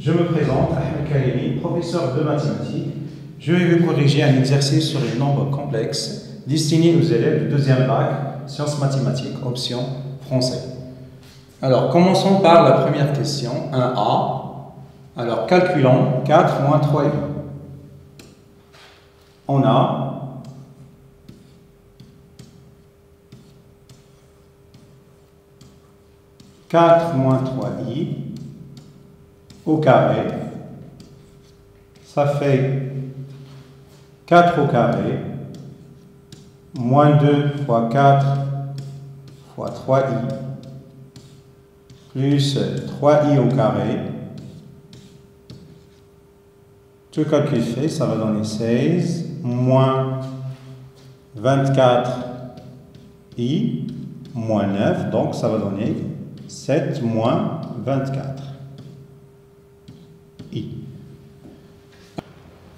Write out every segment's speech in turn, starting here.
Je me présente, Ahmed Karimi, professeur de mathématiques. Je vais vous corriger un exercice sur les nombres complexes destiné aux élèves du deuxième bac, sciences mathématiques, option français. Alors, commençons par la première question, 1A. Alors, calculons 4 moins 3i. On a 4 moins 3i au carré, ça fait 4 au carré, moins 2 fois 4 fois 3i, plus 3i au carré. Tout calcul fait, ça va donner 16, moins 24i, moins 9, donc ça va donner 7 moins 24.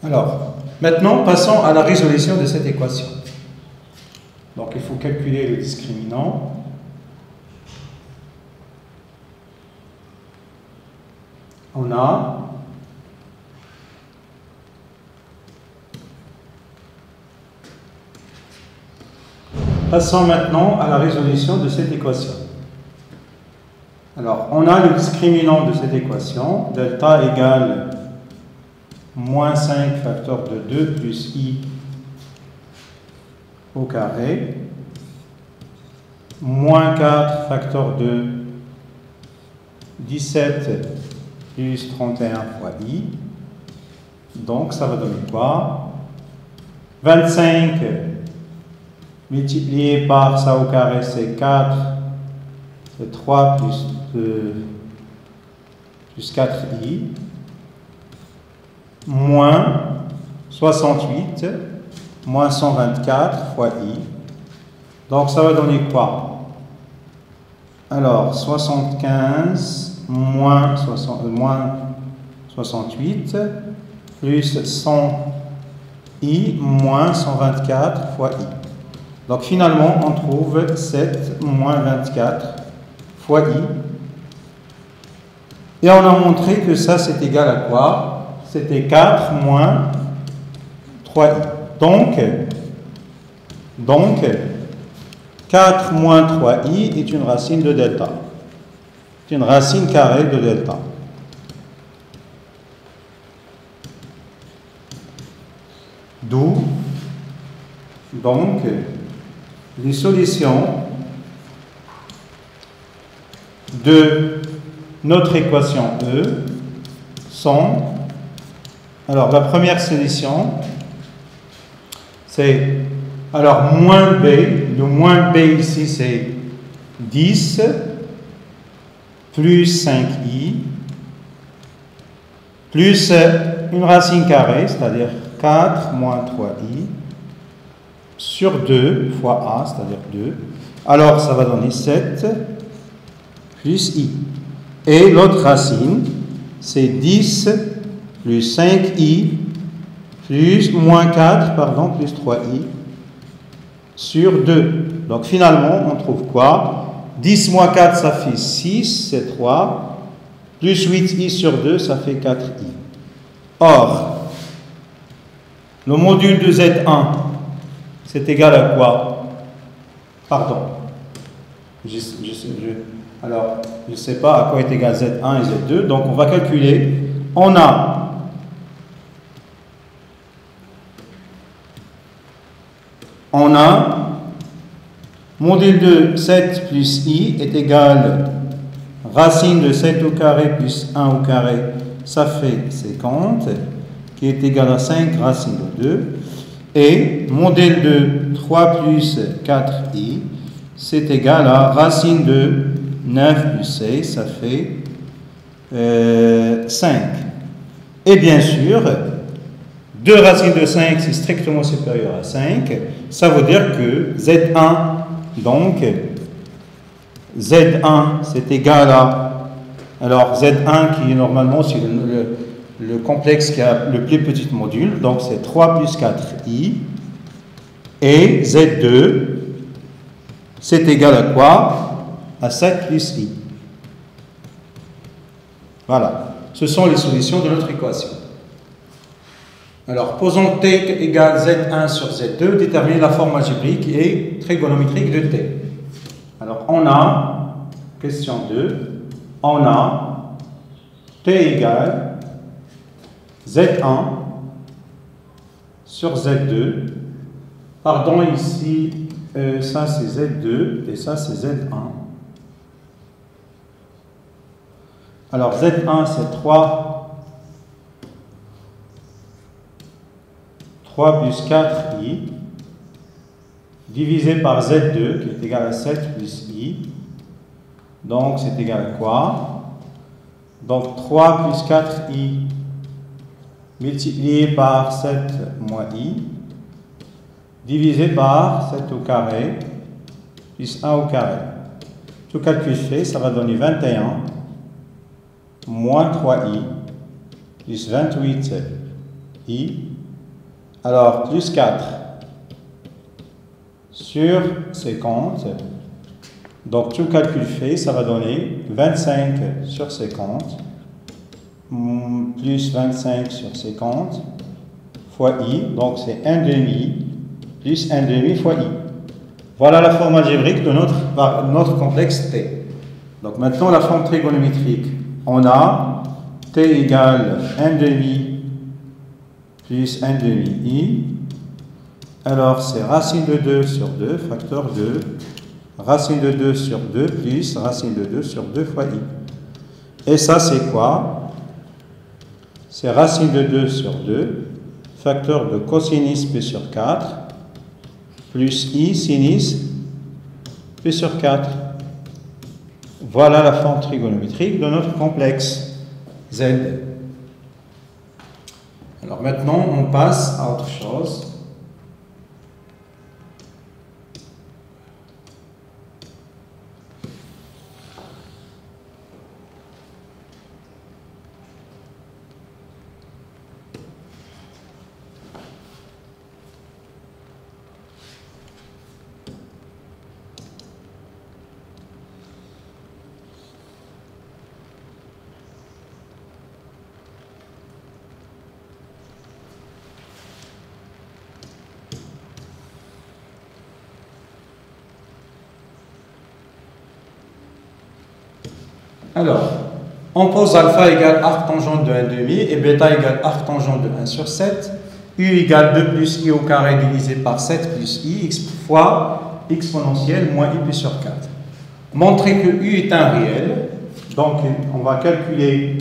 Alors, maintenant, passons à la résolution de cette équation. Donc, il faut calculer le discriminant. On a passons maintenant à la résolution de cette équation. Alors, on a le discriminant de cette équation, delta égale moins 5 facteur de 2 plus i au carré, moins 4 facteur de 17 plus 31 fois i. Donc, ça va donner quoi? 25 multiplié par ça au carré, c'est 4, c'est 3 plus 4i, moins 68, moins 124 fois i. Donc, ça va donner quoi? Alors, 75 moins 68 plus 100i moins 124 fois i. Donc, finalement, on trouve 7 moins 24 fois i. Et on a montré que ça, c'est égal à quoi? C'était 4 moins 3i. Donc, 4 moins 3i est une racine de delta. C'est une racine carrée de delta. D'où, donc, les solutions de notre équation E sont, alors la première solution, c'est, alors moins b, le moins b ici c'est 10 plus 5i plus une racine carrée, c'est-à-dire 4 moins 3i sur 2 fois a, c'est-à-dire 2. Alors, ça va donner 7 plus i. Et l'autre racine, c'est 10 plus 5i plus moins 4, pardon, plus 3i sur 2. Donc, finalement, on trouve quoi? 10 moins 4, ça fait 6, c'est 3. Plus 8i sur 2, ça fait 4i. Or, le module de Z1, c'est égal à quoi? Pardon. Alors, je ne sais pas à quoi est égal Z1 et Z2. Donc, on va calculer. On a module de 7 plus i est égal racine de 7 au carré plus 1 au carré, ça fait 50, qui est égal à 5 racine de 2. Et modèle de 3 plus 4i, c'est égal à racine de 9 plus 6, ça fait 5. Et bien sûr, 2 racines de 5, c'est strictement supérieur à 5. Ça veut dire que Z1, donc, Z1, c'est égal à, alors Z1 qui est normalement, c'est le complexe qui a le plus petit module, donc c'est 3 plus 4i, et Z2, c'est égal à quoi? À 7 plus i. Voilà. ce sont les solutions de notre équation. Alors, posons t égale z1 sur z2, déterminer la forme algébrique et trigonométrique de t. Alors, on a, question 2, on a t égale z1 sur z2. Pardon, ici, ça c'est z2 et ça c'est z1. Alors, z1 c'est 3 plus 4i divisé par z2 qui est égal à 7 plus i. Donc, c'est égal à quoi? Donc, 3 plus 4i multiplié par 7 moins i divisé par 7 au carré plus 1 au carré. Tout calcul fait, ça va donner 21 moins 3i plus 28i. Alors, plus 4 sur 50. Donc, tout calcul fait, ça va donner 25 sur 50 plus 25 sur 50 fois i. Donc, c'est 1 demi plus 1 demi fois i. Voilà la forme algébrique de notre complexe T. Donc, maintenant, la forme trigonométrique. On a T égale 1 demi plus 1 demi i. Alors, c'est racine de 2 sur 2, facteur 2. Racine de 2 sur 2 plus racine de 2 sur 2 fois i. Et ça, c'est quoi? C'est racine de 2 sur 2, facteur de cosinus p sur 4, plus i sinus p sur 4. Voilà la forme trigonométrique de notre complexe Z. Alors maintenant, on passe à autre chose. Alors, on pose alpha égale arc tangente de 1 demi et bêta égale arc tangente de 1 sur 7. U égale 2 plus i au carré divisé par 7 plus i fois exponentielle moins i plus sur 4. Montrer que u est un réel. Donc, on va calculer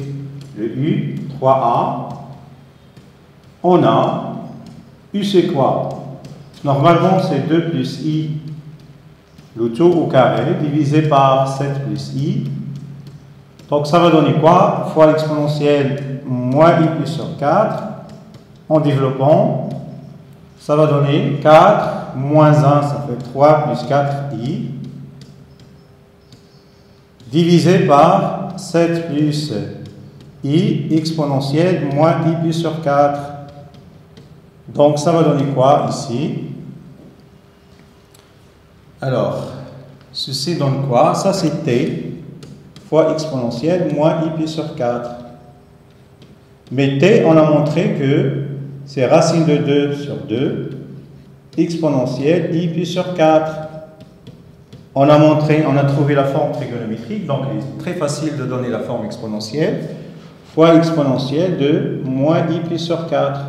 le u, 3a. On a, u c'est quoi? Normalement, c'est 2 plus i, le tout au carré, divisé par 7 plus i. Donc, ça va donner quoi? Fois l'exponentielle moins i plus sur 4. En développant, ça va donner 4 moins 1, ça fait 3 plus 4i. Divisé par 7 plus i exponentielle moins i plus sur 4. Donc, ça va donner quoi ici? Alors, ceci donne quoi? Ça, c'est t fois exponentielle moins i plus sur 4. Mais t, on a montré que c'est racine de 2 sur 2 exponentielle i plus sur 4. On a montré, on a trouvé la forme trigonométrique, donc il est très facile de donner la forme exponentielle fois exponentielle de moins i plus sur 4.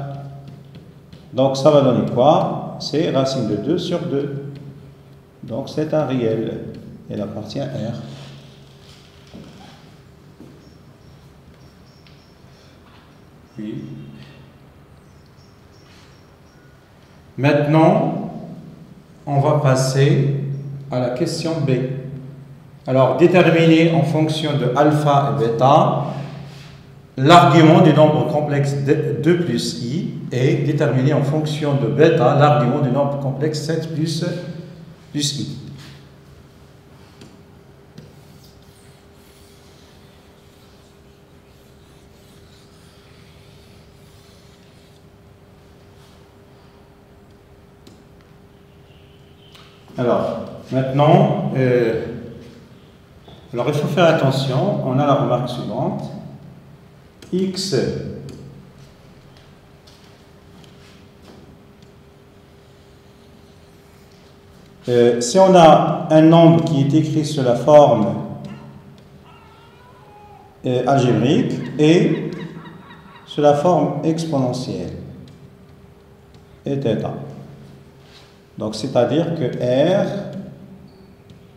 Donc ça va donner quoi? C'est racine de 2 sur 2. Donc c'est un réel. Elle appartient à R. Oui. Maintenant, on va passer à la question B. Alors, déterminer en fonction de alpha et bêta l'argument du nombre complexe 2 plus i et déterminer en fonction de bêta l'argument du nombre complexe 7 plus i. Alors, maintenant, alors il faut faire attention, on a la remarque suivante. x si on a un nombre qui est écrit sur la forme algébrique et sur la forme exponentielle et θ. Donc c'est-à-dire que R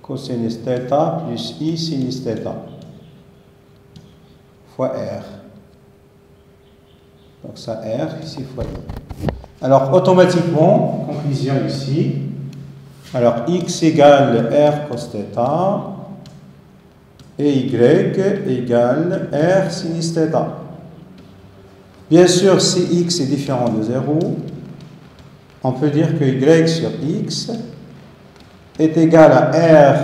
cosinus θ plus I sinus θ fois R. Donc ça R ici fois I. Alors automatiquement, conclusion ici, alors x égale R cos θ et y égale R sinus θ. Bien sûr, si x est différent de 0, on peut dire que y sur x est égal à R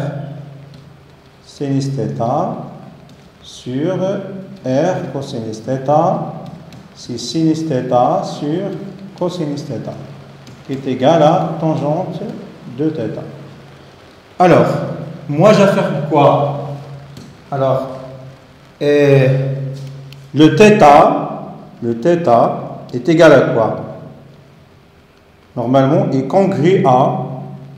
sinus θ sur R cosinus θ, c'est sinus θ sur cosinus θ, qui est égal à tangente de θ. Alors, moi je vais faire quoi? Alors, le θ est égal à quoi? Normalement, est congru à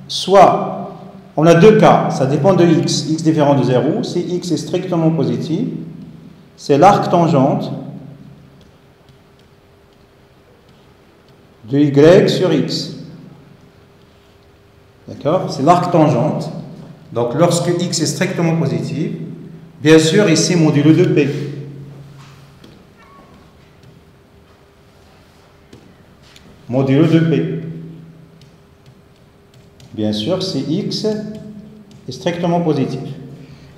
soit, on a deux cas, ça dépend de x différent de 0, si x est strictement positif, c'est l'arc tangente de y sur x. D'accord? C'est l'arc tangente. Donc, lorsque x est strictement positif, bien sûr, ici, modulo de p. Modulo de p. Bien sûr, si x est strictement positif.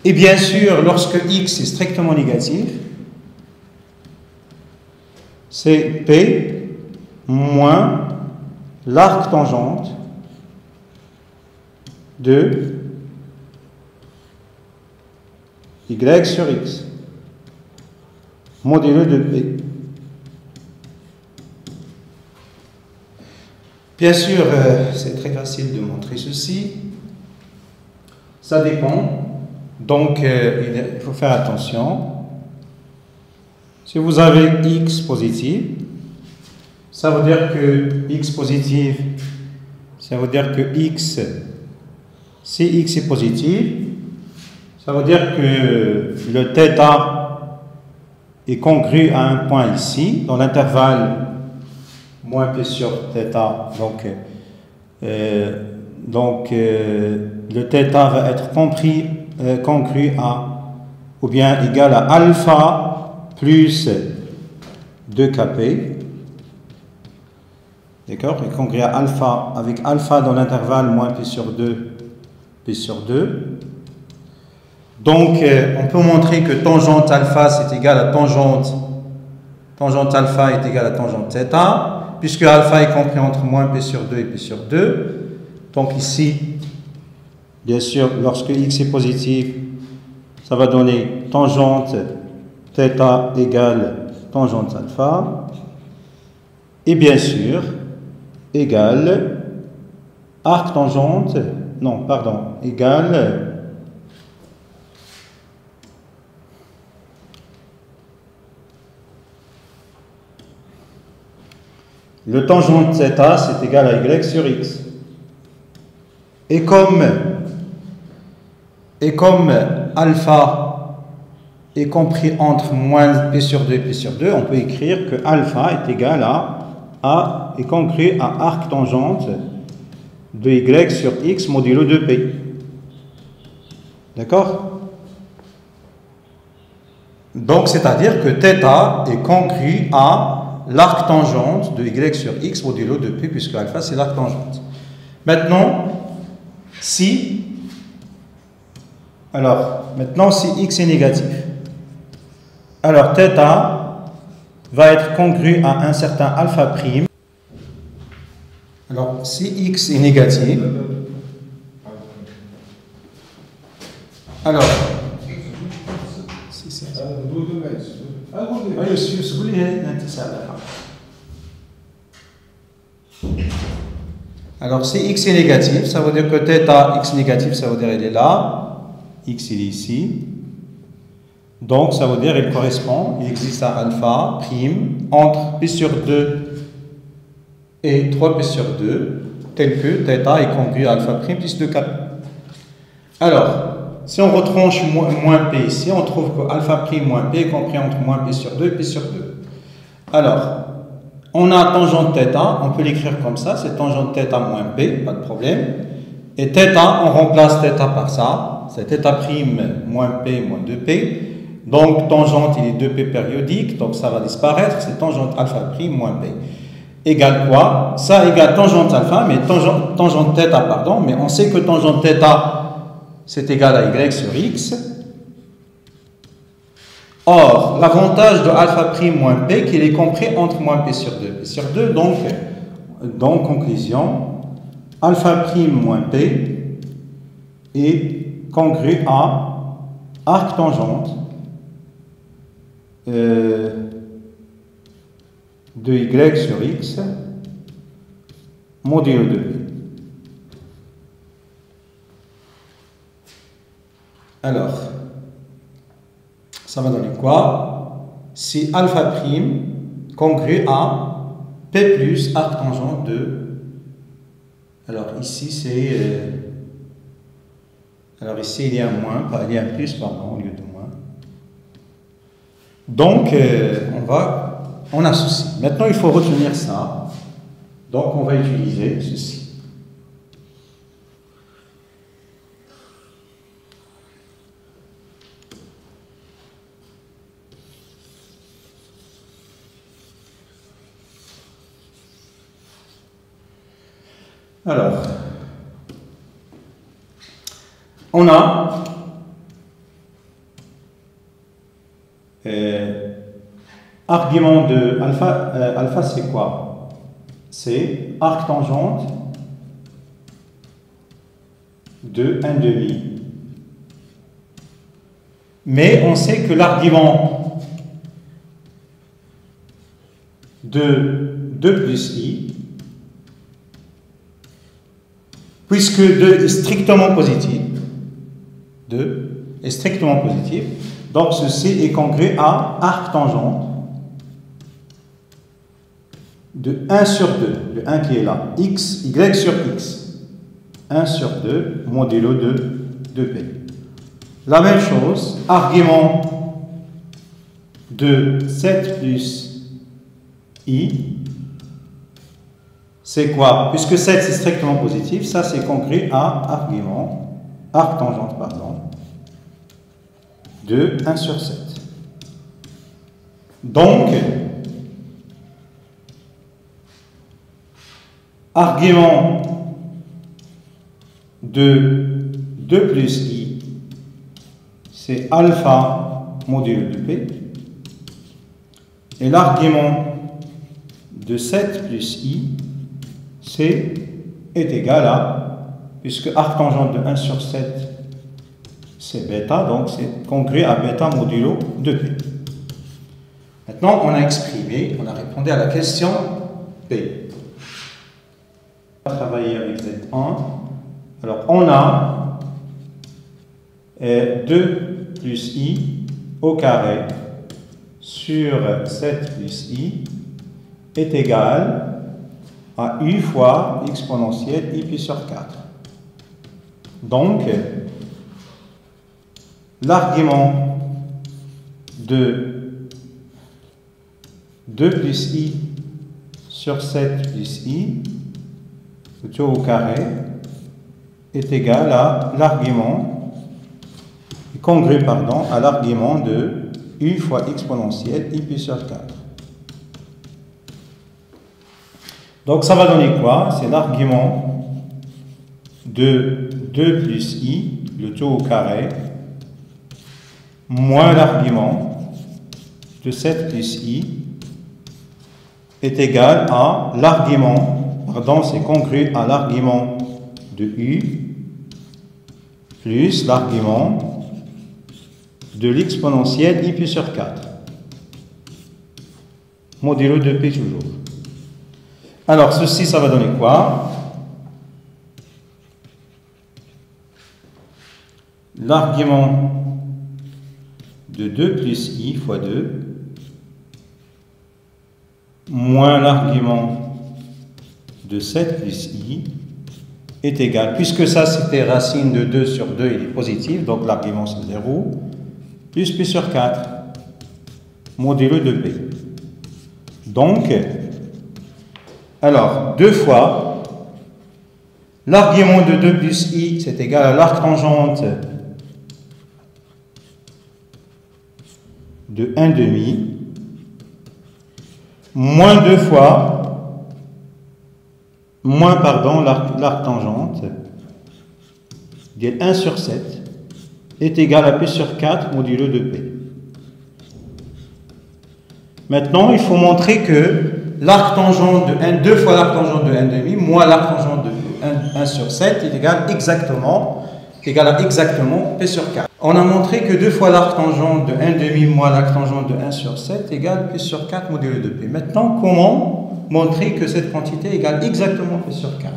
Et bien sûr, lorsque x est strictement négatif, c'est p moins l'arc tangente de y sur x, modulo de p. Bien sûr, c'est très facile de montrer ceci. Ça dépend. Donc, il faut faire attention. Si vous avez x positif, ça veut dire que x positif, ça veut dire que x, si x est positif, ça veut dire que le θ est congru à un point ici, dans l'intervalle moins p sur θ. Donc, le θ va être congru à, ou bien égal à alpha plus 2kp. D'accord? Et congru à alpha, avec alpha dans l'intervalle moins p sur 2, p sur 2. Donc, on peut montrer que tangente alpha, c'est égal à tangente alpha est égal à tangente θ, puisque alpha est compris entre moins p sur 2 et p sur 2. Donc ici, bien sûr, lorsque x est positif, ça va donner tangente θ égale tangente alpha. Et bien sûr, égale arc tangente, non, pardon, égale le tangente θ, c'est égal à y sur x. Et comme alpha est compris entre moins p sur 2 et p sur 2, on peut écrire que alpha est égal à est congru à arc tangente de y sur x modulo de p. D'accord? Donc, c'est-à-dire que θ est congru à l'arc tangente de y sur x modulo de p, puisque alpha c'est l'arc tangente. Maintenant, si x est négatif, alors θ va être congru à un certain alpha prime. Alors, si x est négatif, alors si x est négatif, ça veut dire que θ, x négatif, ça veut dire il est là, x il est ici. Donc, ça veut dire qu'il correspond, il existe un alpha prime entre P sur 2 et 3P sur 2, tel que θ est congru à alpha prime plus 2K. Alors, si on retranche moins P ici, on trouve que alpha prime moins P est compris entre moins P sur 2 et P sur 2. Alors, on a tangente θ, on peut l'écrire comme ça, c'est tangente θ moins P, pas de problème. Et θ, on remplace θ par ça, c'est θ prime moins P moins 2P. Donc, tangente, il est 2P périodique, donc ça va disparaître, c'est tangente alpha prime moins P. Égale quoi? Ça égale tangente alpha, mais tangente θ, pardon, mais on sait que tangente θ, c'est égal à y sur x. Or, l'avantage de alpha prime moins P, qu'il est compris entre moins P sur 2. P sur 2, donc conclusion, alpha prime moins P est congru à arc tangente de y sur x modulo de P. Alors, ça va donner quoi? Si alpha prime congru à P plus arc tangente de... Alors ici c'est... alors ici il y a un moins, il y a un plus pardon au lieu de moins. Donc on associe. Maintenant il faut retenir ça. Donc on va utiliser ceci. Alors, on a argument de alpha. Alpha c'est quoi? C'est arc tangente de 1,5. Mais on sait que l'argument de 2 plus i, puisque 2 est strictement positif, 2 est strictement positif, donc ceci est congru à arc tangente de 1 sur 2, le 1 qui est là, x, y sur x, 1 sur 2, modulo de 2p. La même chose, argument de 7 plus i, c'est quoi? Puisque 7 c'est strictement positif, ça c'est congru à argument, arc tangente, pardon, de 1 sur 7. Donc, argument de 2 plus i, c'est alpha modulo de p, et l'argument de 7 plus i, c'est est égal à, puisque arc tangente de 1 sur 7, c'est bêta, donc c'est congru à bêta modulo de p. Maintenant, on a exprimé, on a répondu à la question P. On va travailler avec Z1. Alors, on a 2 plus i au carré sur 7 plus i est égal à u fois exponentielle i pi sur 4. Donc, l'argument de 2 plus i sur 7 plus i, tout au carré, est égal à l'argument, congru, pardon, à l'argument de u fois exponentielle i pi sur 4. Donc ça va donner quoi? C'est l'argument de 2 plus i, le tout au carré, moins l'argument de 7 plus i est égal à l'argument, pardon, c'est congru à l'argument de u plus l'argument de l'exponentielle i pi sur 4. Modulo de p toujours. Alors, ceci, ça va donner quoi? L'argument de 2 plus i fois 2 moins l'argument de 7 plus i est égal, puisque ça c'était racine de 2 sur 2, il est positif, donc l'argument c'est 0, plus p sur 4, modulo de p. Donc, alors, 2 fois, l'argument de 2 plus i, c'est égal à l'arc-tangente de 1 demi, moins 2 fois, l'arc-tangente de 1 sur 7 est égal à p sur 4 modulo de p. Maintenant, il faut montrer que l'arc-tangente de 2 fois l'arc-tangente de 1 demi moins l'arc-tangente de 1 sur 7 est égal à exactement p sur 4. On a montré que 2 fois l'arc-tangente de 1 demi moins l'arc-tangente de 1 sur 7 égale p sur 4 modulo de p. Maintenant, comment montrer que cette quantité égale exactement p sur 4?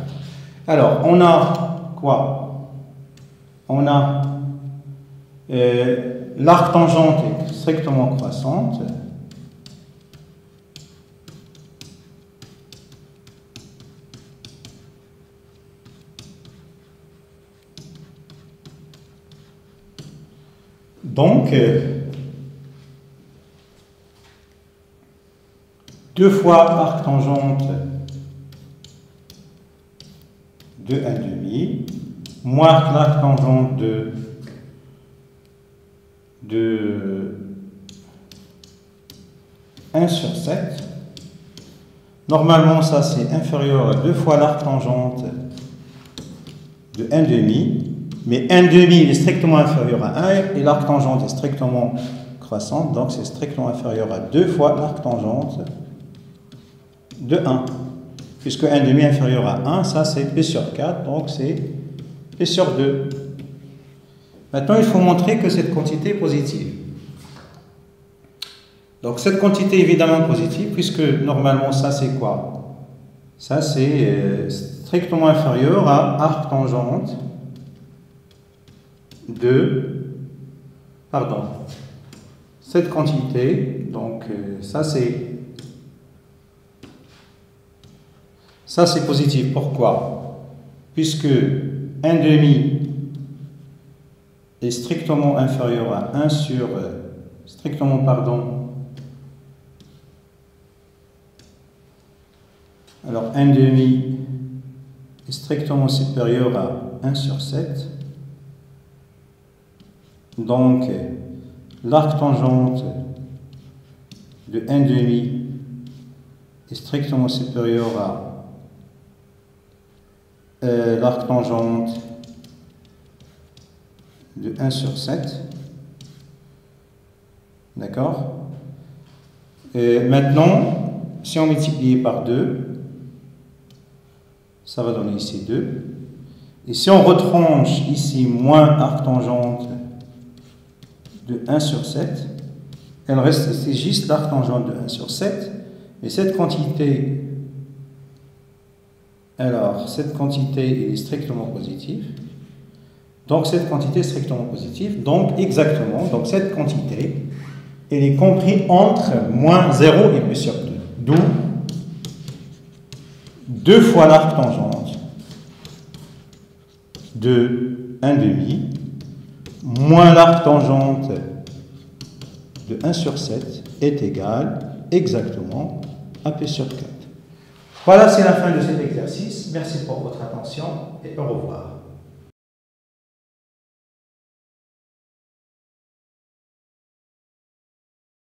Alors, on a quoi? On a l'arc-tangente est strictement croissante. Donc, 2 fois arc-tangente de 1 demi moins l'arc-tangente de 1 sur 7. Normalement, ça c'est inférieur à 2 fois l'arc-tangente de 1 demi. Mais 1 demi il est strictement inférieur à 1 et l'arc-tangente est strictement croissante, donc c'est strictement inférieur à 2 fois l'arc-tangente de 1. Puisque 1 demi inférieur à 1, ça c'est p sur 4, donc c'est p sur 2. Maintenant, il faut montrer que cette quantité est positive. Donc cette quantité est évidemment positive, puisque normalement ça c'est quoi? Ça c'est strictement inférieur à arc-tangente de, cette quantité, donc ça c'est positif. Pourquoi? Puisque 1 demi est strictement inférieur à 1 sur, alors 1 demi est strictement supérieur à 1 sur 7. Donc, l'arc-tangente de 1 demi est strictement supérieur à l'arc-tangente de 1 sur 7. D'accord? Maintenant, si on multiplie par 2, ça va donner ici 2. Et si on retranche ici moins arc-tangente de 1 sur 7, elle reste, c'est juste l'arc-tangente de 1 sur 7, mais cette quantité, alors cette quantité est strictement positive, donc cette quantité est strictement positive, donc exactement, donc cette quantité, elle est comprise entre moins 0 et p sur 2, d'où 2 fois l'arc-tangente de 1 demi moins l'arc-tangente de 1 sur 7 est égal exactement à p sur 4. Voilà, c'est la fin de cet exercice. Merci pour votre attention et au revoir.